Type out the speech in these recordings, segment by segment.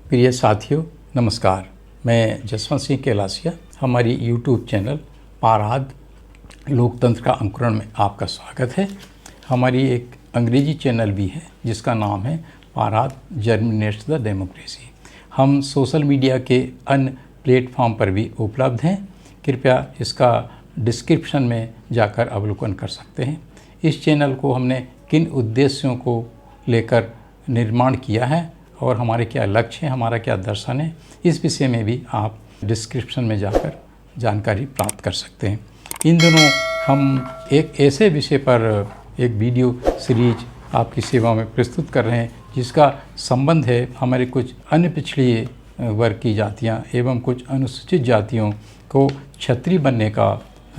प्रिय साथियों नमस्कार। मैं जसवंत सिंह कैलासिया, हमारी यूट्यूब चैनल पाराद लोकतंत्र का अंकुरण में आपका स्वागत है। हमारी एक अंग्रेजी चैनल भी है जिसका नाम है पाराद जर्मिनेट्स द डेमोक्रेसी। हम सोशल मीडिया के अन्य प्लेटफॉर्म पर भी उपलब्ध हैं। कृपया इसका डिस्क्रिप्शन में जाकर अवलोकन कर सकते हैं। इस चैनल को हमने किन उद्देश्यों को लेकर निर्माण किया है और हमारे क्या लक्ष्य हैं, हमारा क्या दर्शन है, इस विषय में भी आप डिस्क्रिप्शन में जाकर जानकारी प्राप्त कर सकते हैं। इन दिनों हम एक ऐसे विषय पर एक वीडियो सीरीज आपकी सेवा में प्रस्तुत कर रहे हैं जिसका संबंध है हमारे कुछ अन्य पिछड़ी वर्ग की जातियां एवं कुछ अनुसूचित जातियों को क्षत्रिय बनने का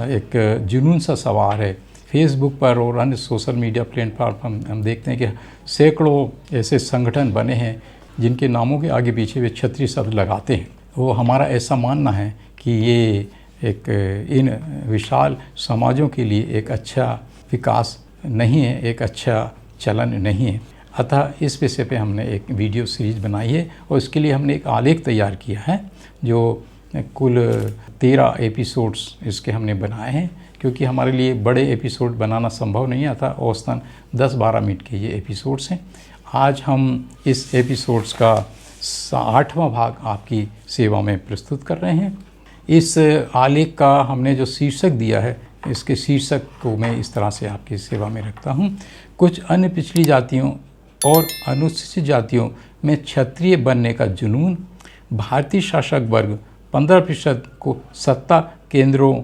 एक जुनून सा सवार है। फेसबुक पर और अन्य सोशल मीडिया प्लेटफॉर्म हम देखते हैं कि सैकड़ों ऐसे संगठन बने हैं जिनके नामों के आगे पीछे वे क्षत्रिय शब्द लगाते हैं। वो हमारा ऐसा मानना है कि ये एक इन विशाल समाजों के लिए एक अच्छा विकास नहीं है, एक अच्छा चलन नहीं है। अतः इस विषय पे हमने एक वीडियो सीरीज बनाई है और इसके लिए हमने एक आलेख तैयार किया है जो कुल 13 एपिसोड्स इसके हमने बनाए हैं, क्योंकि हमारे लिए बड़े एपिसोड बनाना संभव नहीं आता। औसतन 10-12 मिनट के ये एपिसोड्स हैं। आज हम इस एपिसोड्स का 8वां भाग आपकी सेवा में प्रस्तुत कर रहे हैं। इस आलेख का हमने जो शीर्षक दिया है, इसके शीर्षक को मैं इस तरह से आपकी सेवा में रखता हूँ। कुछ अन्य पिछड़ी जातियों और अनुसूचित जातियों में क्षत्रिय बनने का जुनून, भारतीय शासक वर्ग 15% को सत्ता केंद्रों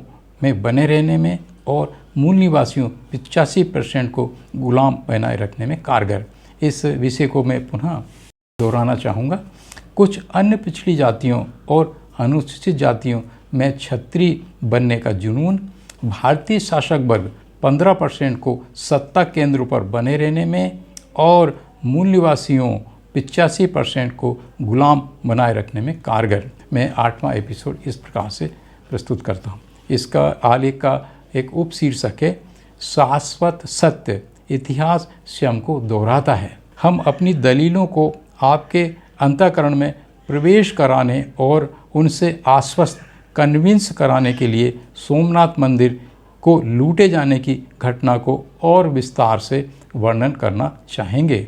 में बने रहने में और मूल निवासियों 85% को गुलाम बनाए रखने में कारगर। इस विषय को मैं पुनः दोहराना चाहूँगा। कुछ अन्य पिछड़ी जातियों और अनुसूचित जातियों में क्षत्रिय बनने का जुनून, भारतीय शासक वर्ग 15% को सत्ता केंद्रों पर बने रहने में और मूल निवासियों 85% को गुलाम बनाए रखने में कारगर। मैं 8वां एपिसोड इस प्रकार से प्रस्तुत करता हूँ। इसका आलेख का एक उप शीर्षक है शाश्वत सत्य, इतिहास स्वयं को दोहराता है। हम अपनी दलीलों को आपके अंतःकरण में प्रवेश कराने और उनसे आश्वस्त कन्विंस कराने के लिए सोमनाथ मंदिर को लूटे जाने की घटना को और विस्तार से वर्णन करना चाहेंगे।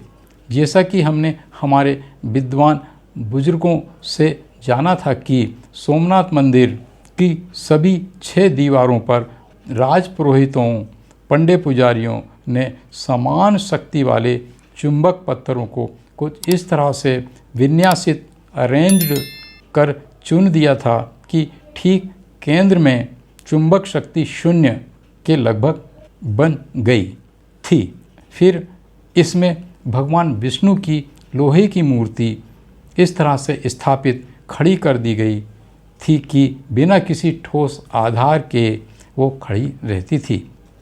जैसा कि हमने हमारे विद्वान बुजुर्गों से जाना था कि सोमनाथ मंदिर की सभी 6 दीवारों पर राजपुरोहितों, पंडे पुजारियों ने समान शक्ति वाले चुंबक पत्थरों को कुछ इस तरह से विन्यासित अरेंज्ड कर चुन दिया था कि ठीक केंद्र में चुंबक शक्ति 0 के लगभग बन गई थी। फिर इसमें भगवान विष्णु की लोहे की मूर्ति इस तरह से स्थापित खड़ी कर दी गई थी कि बिना किसी ठोस आधार के वो खड़ी रहती थी।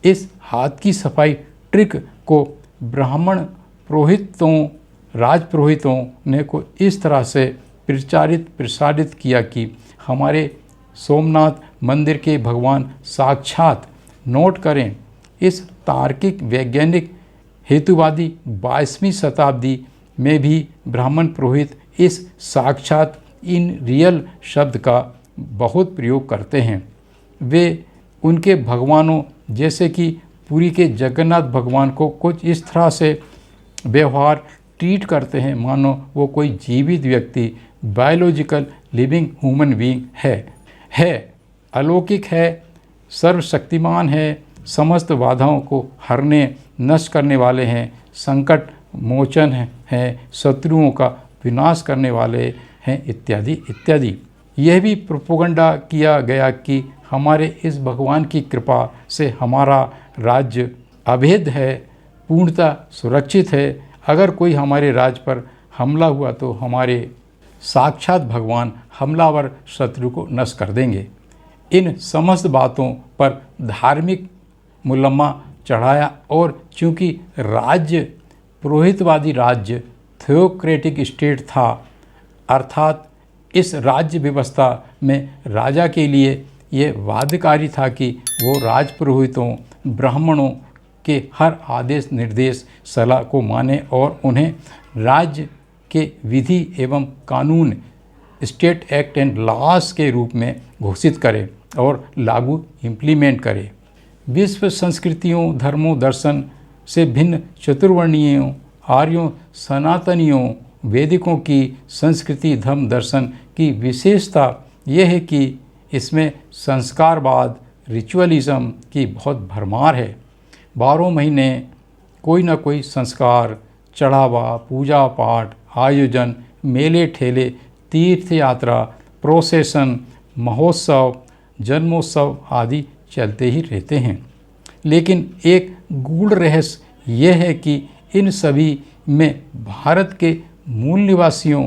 इस हाथ की सफाई ट्रिक को ब्राह्मण पुरोहितों, राजपुरोहितों ने को इस तरह से प्रसारित किया कि हमारे सोमनाथ मंदिर के भगवान साक्षात, नोट करें, इस तार्किक वैज्ञानिक हेतुवादी 22वीं शताब्दी में भी ब्राह्मण पुरोहित इस साक्षात इन रियल शब्द का बहुत प्रयोग करते हैं। वे उनके भगवानों जैसे कि पुरी के जगन्नाथ भगवान को कुछ इस तरह से व्यवहार ट्रीट करते हैं मानो वो कोई जीवित व्यक्ति, बायोलॉजिकल लिविंग ह्यूमन बीइंग है, अलौकिक है, सर्वशक्तिमान है, समस्त बाधाओं को हरने नष्ट करने वाले हैं, संकट मोचन हैं, शत्रुओं का विनाश करने वाले हैं, इत्यादि इत्यादि। यह भी प्रोपेगेंडा किया गया कि हमारे इस भगवान की कृपा से हमारा राज्य अभेद है, पूर्णतः सुरक्षित है। अगर कोई हमारे राज्य पर हमला हुआ तो हमारे साक्षात भगवान हमलावर शत्रु को नष्ट कर देंगे। इन समस्त बातों पर धार्मिक मुलम्मा चढ़ाया और चूँकि राज्य पुरोहितवादी राज्य थियोक्रेटिक स्टेट था, अर्थात इस राज्य व्यवस्था में राजा के लिए ये बाध्यकारी था कि वो राजपुरोहितों, ब्राह्मणों के हर आदेश निर्देश सलाह को माने और उन्हें राज्य के विधि एवं कानून स्टेट एक्ट एंड लॉज के रूप में घोषित करे और लागू इम्प्लीमेंट करे। विश्व संस्कृतियों, धर्मों, दर्शन से भिन्न चतुर्वर्णीयों, आर्यों, सनातनियों, वैदिकों की संस्कृति, धर्म, दर्शन की विशेषता यह है कि इसमें संस्कारवाद, रिचुअलिज्म की बहुत भरमार है। 12 महीने कोई ना कोई संस्कार, चढ़ावा, पूजा पाठ, आयोजन, मेले ठेले, तीर्थ यात्रा, प्रोसेशन, महोत्सव, जन्मोत्सव आदि चलते ही रहते हैं। लेकिन एक गूढ़ रहस्य यह है कि इन सभी में भारत के मूल निवासियों,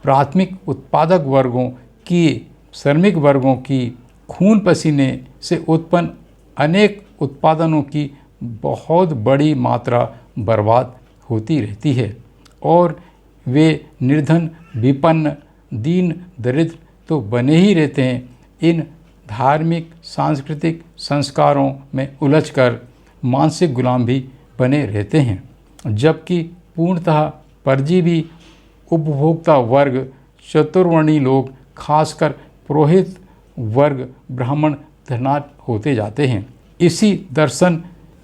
प्राथमिक उत्पादक वर्गों की, श्रमिक वर्गों की खून पसीने से उत्पन्न अनेक उत्पादनों की बहुत बड़ी मात्रा बर्बाद होती रहती है और वे निर्धन, विपन्न, दीन, दरिद्र तो बने ही रहते हैं। इन धार्मिक, सांस्कृतिक संस्कारों में उलझकर मानसिक गुलाम भी बने रहते हैं, जबकि पूर्णतः परजीवी उपभोक्ता वर्ग, चतुर्वर्णी लोग, खासकर पुरोहित वर्ग, ब्राह्मण धनाढ्य होते जाते हैं। इसी दर्शन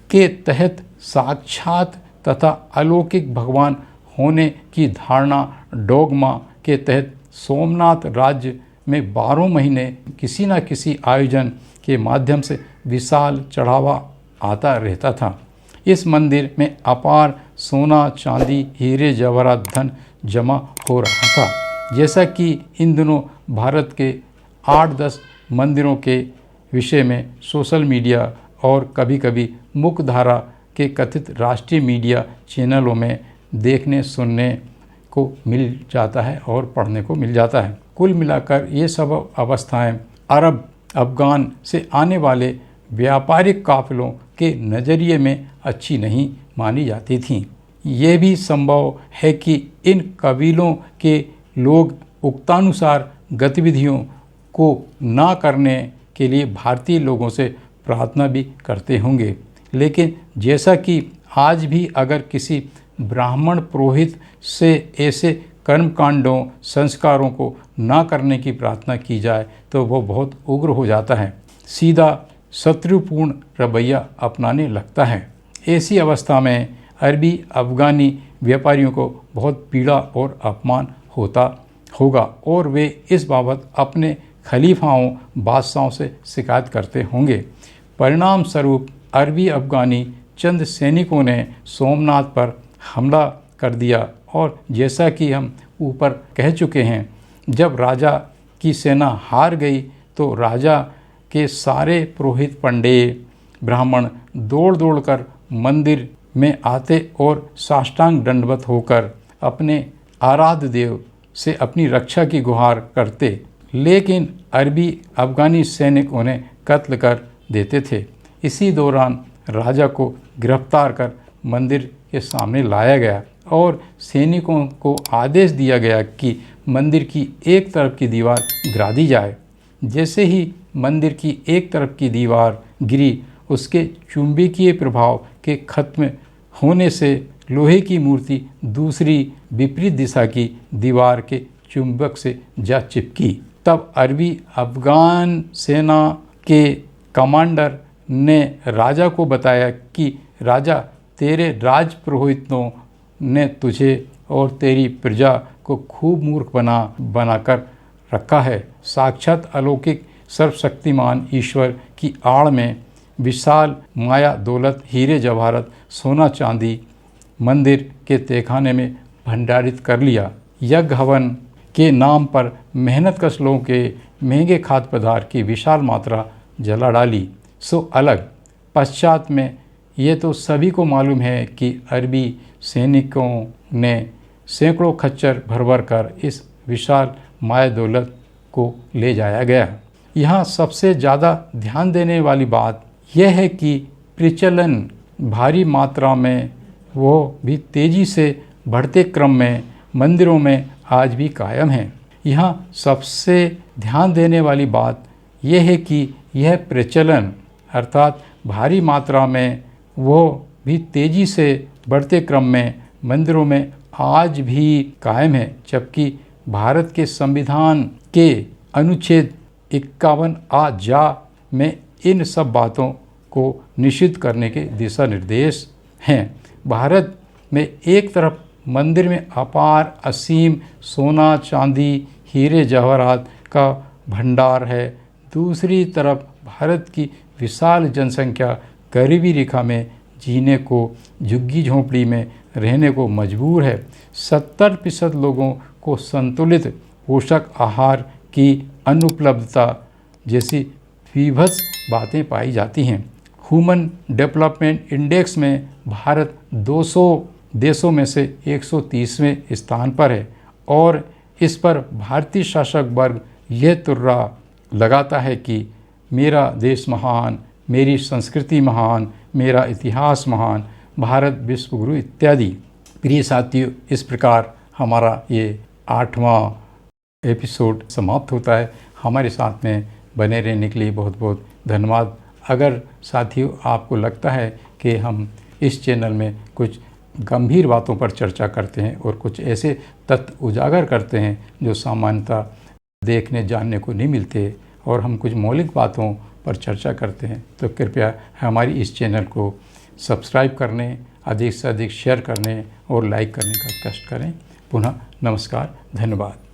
के तहत साक्षात तथा अलौकिक भगवान होने की धारणा, डोगमा के तहत सोमनाथ राज्य में 12 महीने किसी न किसी आयोजन के माध्यम से विशाल चढ़ावा आता रहता था। इस मंदिर में अपार सोना, चांदी, हीरे जवाहरात धन जमा हो रहा था। जैसा कि इन दिनों भारत के 8-10 मंदिरों के विषय में सोशल मीडिया और कभी कभी मुख्य धारा के कथित राष्ट्रीय मीडिया चैनलों में देखने सुनने को मिल जाता है और पढ़ने को मिल जाता है। कुल मिलाकर ये सब अवस्थाएं अरब, अफ़गान से आने वाले व्यापारिक काफ़िलों के नज़रिए में अच्छी नहीं मानी जाती थीं। ये भी संभव है कि इन कबीलों के लोग उक्तानुसार गतिविधियों को ना करने के लिए भारतीय लोगों से प्रार्थना भी करते होंगे। लेकिन जैसा कि आज भी अगर किसी ब्राह्मण पुरोहित से ऐसे कर्मकांडों, संस्कारों को ना करने की प्रार्थना की जाए तो वो बहुत उग्र हो जाता है, सीधा शत्रुपूर्ण रवैया अपनाने लगता है। ऐसी अवस्था में अरबी अफ़गानी व्यापारियों को बहुत पीड़ा और अपमान होता होगा और वे इस बाबत अपने खलीफाओं, बादशाहों से शिकायत करते होंगे। परिणाम स्वरूप अरबी अफ़गानी चंद सैनिकों ने सोमनाथ पर हमला कर दिया और जैसा कि हम ऊपर कह चुके हैं, जब राजा की सेना हार गई तो राजा के सारे पुरोहित, पंडित, ब्राह्मण दौड़ दौड़ कर मंदिर में आते और साष्टांग दंडवत होकर अपने आराध्य देव से अपनी रक्षा की गुहार करते। लेकिन अरबी अफ़गानी सैनिक उन्हें कत्ल कर देते थे। इसी दौरान राजा को गिरफ्तार कर मंदिर के सामने लाया गया और सैनिकों को आदेश दिया गया कि मंदिर की एक तरफ की दीवार गिरा दी जाए। जैसे ही मंदिर की एक तरफ की दीवार गिरी, उसके चुंबकीय प्रभाव के खत्म होने से लोहे की मूर्ति दूसरी विपरीत दिशा की दीवार के चुंबक से जा चिपकी। तब अरबी अफ़गान सेना के कमांडर ने राजा को बताया कि राजा, तेरे राज पुरोहितों ने तुझे और तेरी प्रजा को खूब मूर्ख बनाकर रखा है। साक्षात अलौकिक सर्वशक्तिमान ईश्वर की आड़ में विशाल माया दौलत, हीरे जवाहरात, सोना चांदी मंदिर के तहखाने में भंडारित कर लिया। यज्ञ हवन के नाम पर मेहनत कश लोगों के महंगे खाद्य पदार्थ की विशाल मात्रा जला डाली। सो अलग पश्चात में ये तो सभी को मालूम है कि अरबी सैनिकों ने सैकड़ों खच्चर भर भर कर इस विशाल माया दौलत को ले जाया गया। यहाँ सबसे ज़्यादा ध्यान देने वाली बात यह है कि प्रचलन भारी मात्रा में, वो भी तेज़ी से बढ़ते क्रम में मंदिरों में आज भी कायम है। यहाँ सबसे ध्यान देने वाली बात यह है कि यह प्रचलन अर्थात भारी मात्रा में, वो भी तेज़ी से बढ़ते क्रम में मंदिरों में आज भी कायम है, जबकि भारत के संविधान के अनुच्छेद 51A जा में इन सब बातों को निषिद्ध करने के दिशा निर्देश हैं। भारत में एक तरफ मंदिर में अपार असीम सोना चांदी हीरे जवाहरात का भंडार है, दूसरी तरफ भारत की विशाल जनसंख्या गरीबी रेखा में जीने को, झुग्गी झोंपड़ी में रहने को मजबूर है। 70% लोगों को संतुलित पोषक आहार की अनुपलब्धता जैसी विभत्स बातें पाई जाती हैं। ह्यूमन डेवलपमेंट इंडेक्स में भारत 200 देशों में से 130वें स्थान पर है और इस पर भारतीय शासक वर्ग यह तुर्रा लगाता है कि मेरा देश महान, मेरी संस्कृति महान, मेरा इतिहास महान, भारत विश्वगुरु इत्यादि। प्रिय साथियों, इस प्रकार हमारा ये 8वां एपिसोड समाप्त होता है। हमारे साथ में बने रहने के लिए बहुत बहुत धन्यवाद। अगर साथियों आपको लगता है कि हम इस चैनल में कुछ गंभीर बातों पर चर्चा करते हैं और कुछ ऐसे तथ्य उजागर करते हैं जो सामान्यतः देखने जानने को नहीं मिलते और हम कुछ मौलिक बातों पर चर्चा करते हैं, तो कृपया हमारी इस चैनल को सब्सक्राइब करने, अधिक से अधिक शेयर करने और लाइक करने का कष्ट करें। पुनः नमस्कार, धन्यवाद।